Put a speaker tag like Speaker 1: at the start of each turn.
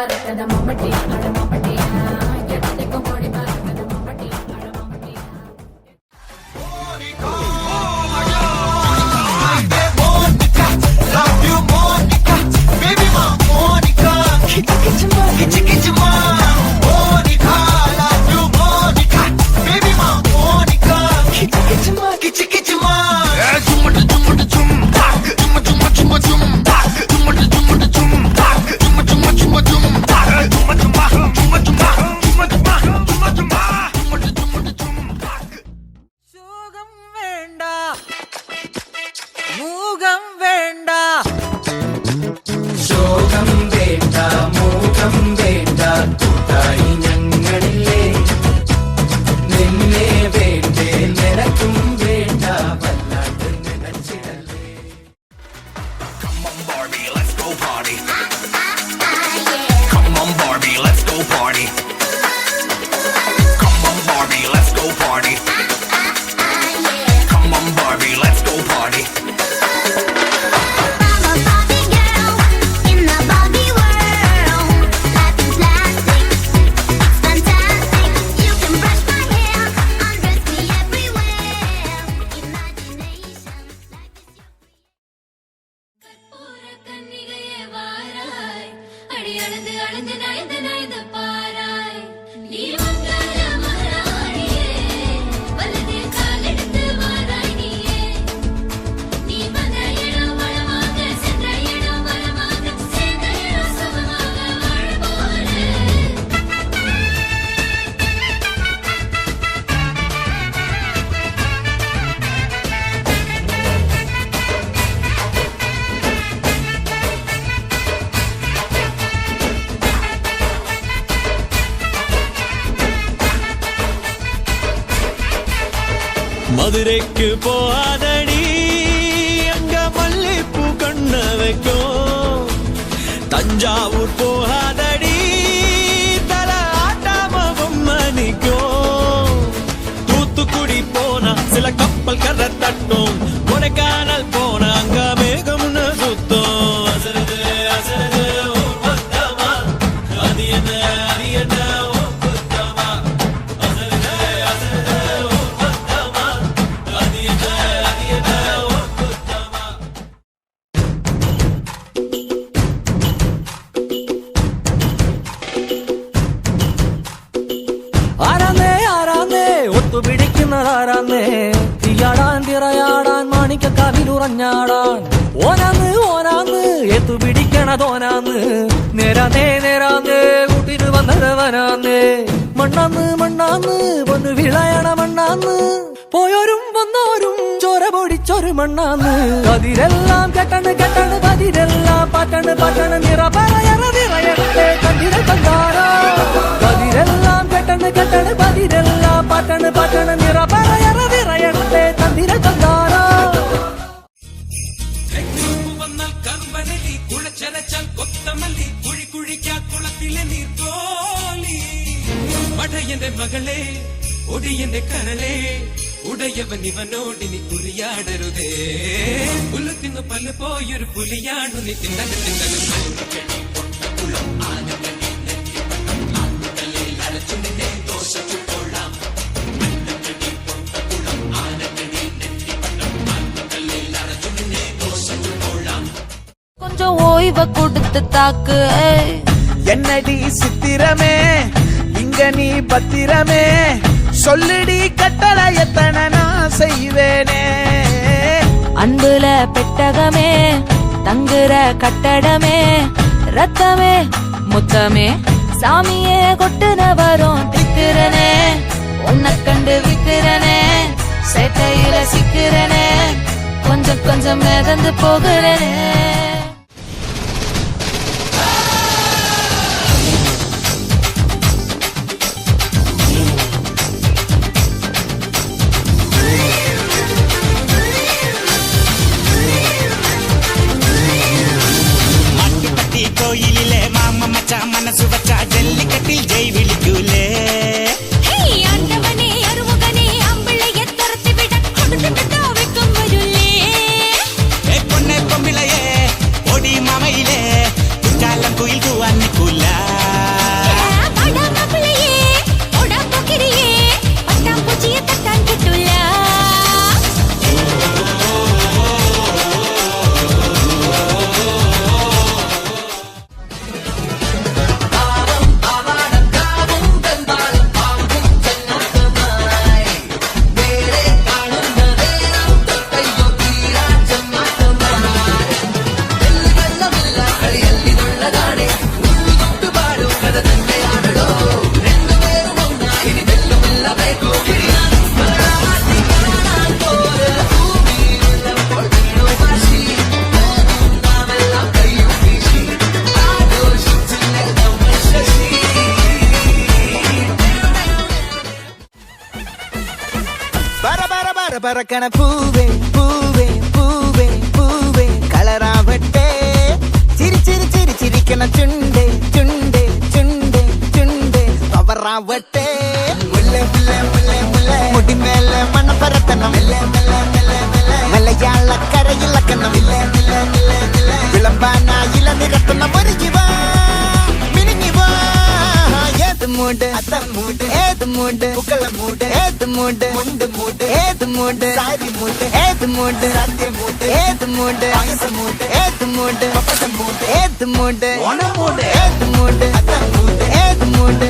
Speaker 1: பறக்கத மம்பட்டி அட மம்பட்டியா எடத்துக்கும் கோடி பறக்கத மம்பட்டி அட மம்பட்டியா
Speaker 2: மதுரைக்கு போகாதடி அங்க மல்லிப்பூ கண்ண வைக்கும் தஞ்சாவூர் போகாதடி தல ஆட்டாம பொம்மனிக்கும் தூத்துக்குடி போனா சில கப்பல் கரை தட்டும் கொடைக்கானல் போனா அங்க மேகம்னு சுத்தம் அசருது அசருது ஊர்வத்தமா அது என்ன அது என்ன
Speaker 3: തീയാടാൻ തിറയാടാൻ മാണിക്ക കവിലുറഞ്ഞാടാൻ ഓനാന്ന് ഓനാന്ന് എത്തു പിടിക്കണതോനാന്ന് നേരാന്നേ നേരാന്നേ കൂട്ടിന് വന്നവനാന്നേ മണ്ണാന്ന് മണ്ണാന്ന് പൊന്ന് വിളയണ മണ്ണാന്ന് പോയോരും വന്നോരും ചോര പൊടിച്ചൊരു മണ്ണാന്ന് കതിരെല്ലാം കെട്ടണ് കെട്ടണ് പതിരെല്ലാം പാട്ടണ് പാട്ടണ് നിറ പറയണ നിറയട്ടെ കതിര കണ്ടാറോ കതിരെല്ലാം കെട്ടണ് കെട്ടണ് പതിരെല്ലാം പാട്ടണ് പാട്ടണ് നിറ പറയണ നിറയട്ടെ കതിര കണ്ടാറോ
Speaker 2: വന്നാൽ കമ്പനലി കുളച്ചരച്ചാൽ കൊത്തമല്ലി കുഴി കുഴിക്കാ കുളത്തിലെ നീർത്തോലി മടയന്റെ മകളെ ഒടിയന്റെ കനലേ ഉടയവൻ ഇവനോടിനി കുറിയാടരുതേ പുല്ലത്തിന്ന് പല്ല് പോയൊരു പുലിയാണു നീ തിന്നലും തിന്നലും
Speaker 1: கொஞ்சம் ஓய்வ கொடுத்து தாக்கு
Speaker 4: என்னடி சித்திரமே இங்க நீ பத்திரமே சொல்லுடி கட்டளை எத்தனை நான் செய்வேனே
Speaker 1: அன்புல பெட்டகமே தங்குற கட்டடமே ரத்தமே முத்தமே சாமியே கொட்டுன வரும் திக்கிறனே உன்னை கண்டு விக்கிறனே சேட்டையில சிக்கிறனே கொஞ்சம் கொஞ்சம் மிதந்து போகிறனே
Speaker 5: கோயிலிலே மாமா மச்சா மனசு வச்சா ஜல்லிக்கட்டில் ஜெய் விழிக்கூலே
Speaker 1: ஆண்டவனே அருமுகனே அம்பிளைய துரத்தி விட கொடுத்துட்டோ வைக்கும் வருளே
Speaker 5: பொண்ணே பொம்பிளையே
Speaker 4: மணக்கண பூவே பூவே பூவே பூவே കളറാവട്ടെ ചിരി ചിരി ചിരി ചിരിക്കണ ചുണ്ടേ ചുണ്ടേ ചുണ്ടേ ചുണ്ടേ പവറാവട്ടെ മുല്ലേ മുല്ലേ മുല്ലേ മുല്ലേ മുടിമേലെ മണ്ണ പരത്തണം മലയാളക്കരയിലക്കണം വിളമ്പാനായില നിരത്തണം ഒരുങ്ങിവാ മിനിങ്ങിവാ ഏത് മൂട് അത്തം മൂട് ഏത് മൂട് പുക്കള മൂട് ഏത് മൂട് മുണ്ട് മൂട് ഏത് മൂട് സാരി മൂട് ഏത് മൂട് സത്യം മൂട് ഏത് മൂട് പായസം മൂട് ഏത് മൂട് പപ്പടം മൂട് ഏത് മൂട് ഓണം മൂട് ഏത് മൂട് അത്തം മൂട് ഏത് മൂട്